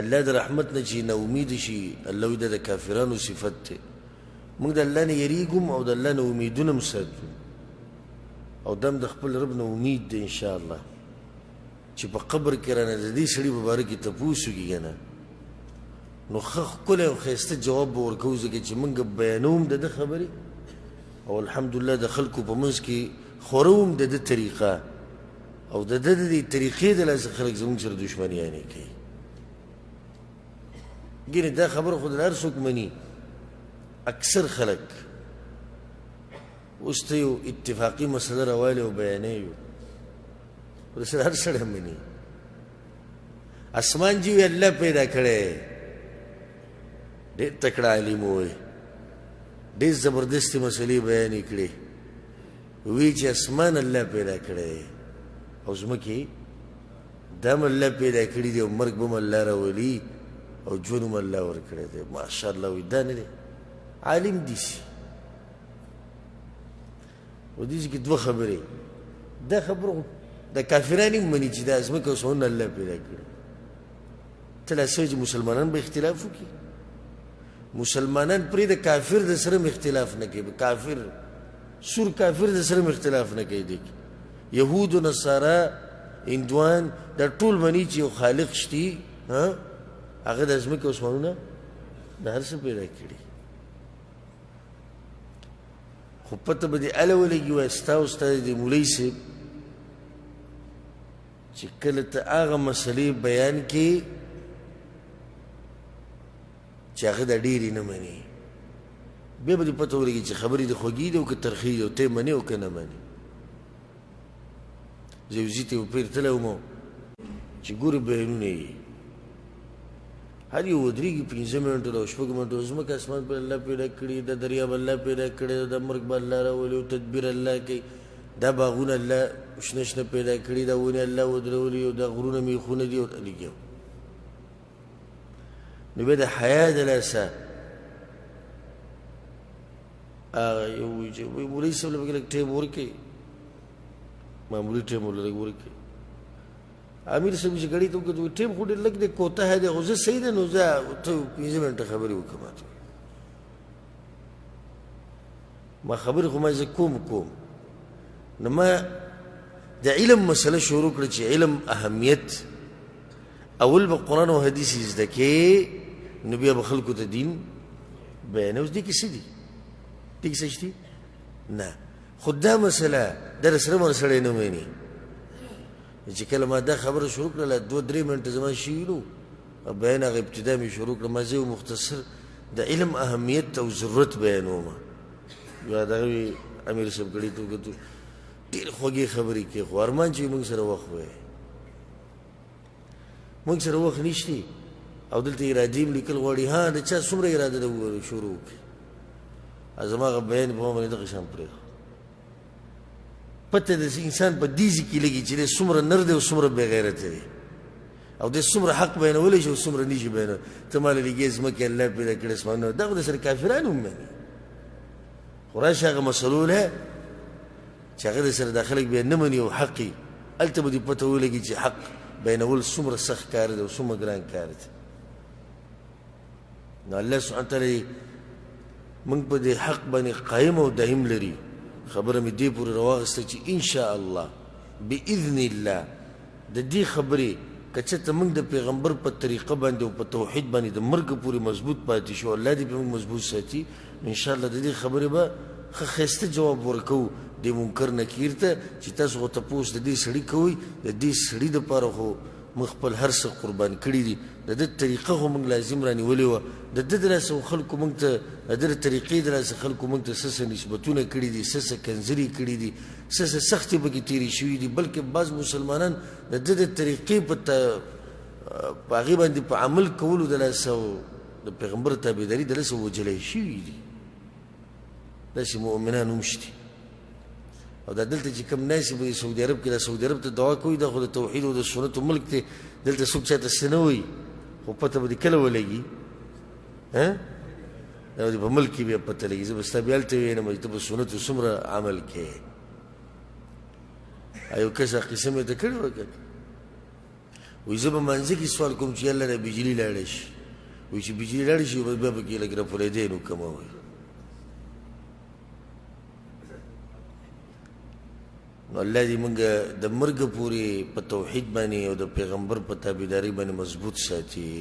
الله د رحمت نه چې نا امید شي الله د کافرانو صفت ته موږ د الله نه یریږو او د الله نه امیدونه هم ساتو او دم د خپل رب نه امید دی ان شاء الله چې په قبر کې رانه د دې سړي په باره کې تپوس وکړي که نه نو ښه ښکلی او ښایسته جواب به ورکوو ځکه چې موږ بیانوم د ده خبرې او الحمدلله د خلکو په منځ کې خوروم د ده طریقه او د ده د دې طریقې د لاسه خلک زموږ سره دشمنیانې کوي ګینې دا خبره خو د هر څوک مني اکثر خلک اوس ته یو اتفاقي مسله راوالې او بیانوي ورسره هر سړی مني اسمان جي وي الله پیدا کړی ډېر تکړه عالم ووی ډېر زبردستې مسلې بیانې کړې وی چې اسمان الله پیدا کړی او ځمکې دا هم الله پیدا کړي دي او مرګ به هم الله راولي او ژوند هم الله ورکړی دی ماشاءالله وي دا نه دی عالم دي شي و دې کې دوه خبرې دا خبره د کافرانو هم مني چې دا ځمکه اوسونه الله پیدا کړي ته لا سوچ مسلمانان به اختلاف وکړي مسلمانان پرې د کافر د سره اختلاف نه کوي کافر سور کافر د سره اختلاف نه کوي دي يهود و نصارا هندوان دا ټول مني چې یو خالق شتي ها هغه د ځمکې اوسمانونه د هر څه پیدا کړي خو پته به دې اله ولګي وایي ستا او ستا د مولوي صاحب چې کله ته هغه مسلې بیان کړي چې هغه د ډېرې نه مني بیا به دې پته ولګي چې خبرې د خوږې دي او که ترخې دي او ته یې منې او که نه منې زه یو ځي ته یو پیر تللی وم چې ګورې بیانونه یې هر یو ودرېږي 15 منټو او 6 منټو ځمکه اسمان پر الله پیدا کړي د دریاب الله پیدا کړي د مرګ به الله راولي او تدبیر الله کوي دا باغونه الله شنه شنه پیدا کړي دا ونې الله ودرولي او دا غرونه میخونه دي او لګي نو بیا د حیا د لاسه یو چې مولوي صاحب له لږ ټیم ورکړي معمولي ټیم ورلږ ورکړي امیر صاحب چې ګړی ته وکړو ټیم خو ډېر لږ دی کوتاه دی خو زه صحیح دی نو زه ته 15 منټه خبرې وکړم ما خبرې خو ما زه کوم نو ما د علم مسله شروع کړه چې علم اهمیت اول به قرآن او حدیث زده کې نو بیا به خلکو ته دین بیانوي اوس دې کې څه دي دې کې څه شته نه خو دا مسله در سره مو سړی نه ویني چې کله ما دا خبره شروع کړله 2-3 منټه زما شوي نو بیان هغه ابتدا مې شروع کړه ما زه مختصر د علم اهمیت او ضرورت بیانوم بیا دغه امیر صاحب ګړي ته وکړو ډېر خوږې خبرې کوي خو ارمان چې موږ سره وخت وایي موږ سره وخت نشته او دلته ارادې م لیکل غواړي ها د چا څومره اراده ده شروع وکړي زما هغه بیان په ما باندې دغه شان پرېښود پته د انسان په دیزي کې لګي چې څومره نر دی او څومره بې غیرته دی او د څومره حق بیانولی شي او څومره نشي بیانولی ته ماله لګي ځمکې الله پیدا کړې اسمانونه دا خو د سره کافرانو هم مني خو راشه هغه مسلو له چې هغه د سره دا خلک بیا نه مني او حق یې هلته به دې پته ولګي چې حق بیانول څومره سخت کار دی او څومره ګران کار دی نو الله سبحانه تعالی موږ په دې حق باندې قایم او دایم لري خبره مې دې پورې راواغسته چې ان شاء الله باذن الله د دې خبرې که چېرته موږ د پیغمبر په طریقه باندې او په توحید باندې د مرګ پورې مضبوط پاتې شو الله دې په موږ مضبوط ساتي ان شاء الله د دې خبرې به ښه ښایسته جواب ورکوو د منکر نکیر ته چې تاسو خو تپوس د دې سړي کوئ د دې سړي دپاره خو موږ خپل هر څه قربان کړي دي د ده طریقه خو موږ لازم رانیولې وه د ده د لاسه خلکو موږ ته د ده د طریقې د لاسه خلکو موږ ته څه څه نسبتونه کړي دي څه څه کنځرې کړي دي څه څه سختې پکې تېرې شوي دي بلکې بعض مسلمانان د ده د طریقې په هغې باندې په عمل کولو د لاسه د پیغمبر تابعداري د لاسه وجلی شوي دي داسې مؤمنان هم شته او دا دلته چې کوم ناست به سعودي عرب کې دا سعودي عرب ته دعا کوي دا خو د توحید او د سنتو ملک دی دلته څوک چاته څه نه وایي خو پته به دې کله ولګي دا به په ملک کې بیا پته لګي زه به ستا بیا هلته وینم چې ته په سنتو څومره عمل کوې یو کس قسم یې ته کړې وه که وایي زه به منځه کې سوال کوم چې الله نه بجلي لاړه شي وایي چې بجلي لاړه شي بس بیا پکې لږ رپورېدی نو کمه وایي نو الله دې موږ د مرګ پورې په توحید باندې او د پیغمبر په تابعداري باندې مضبوط ساتي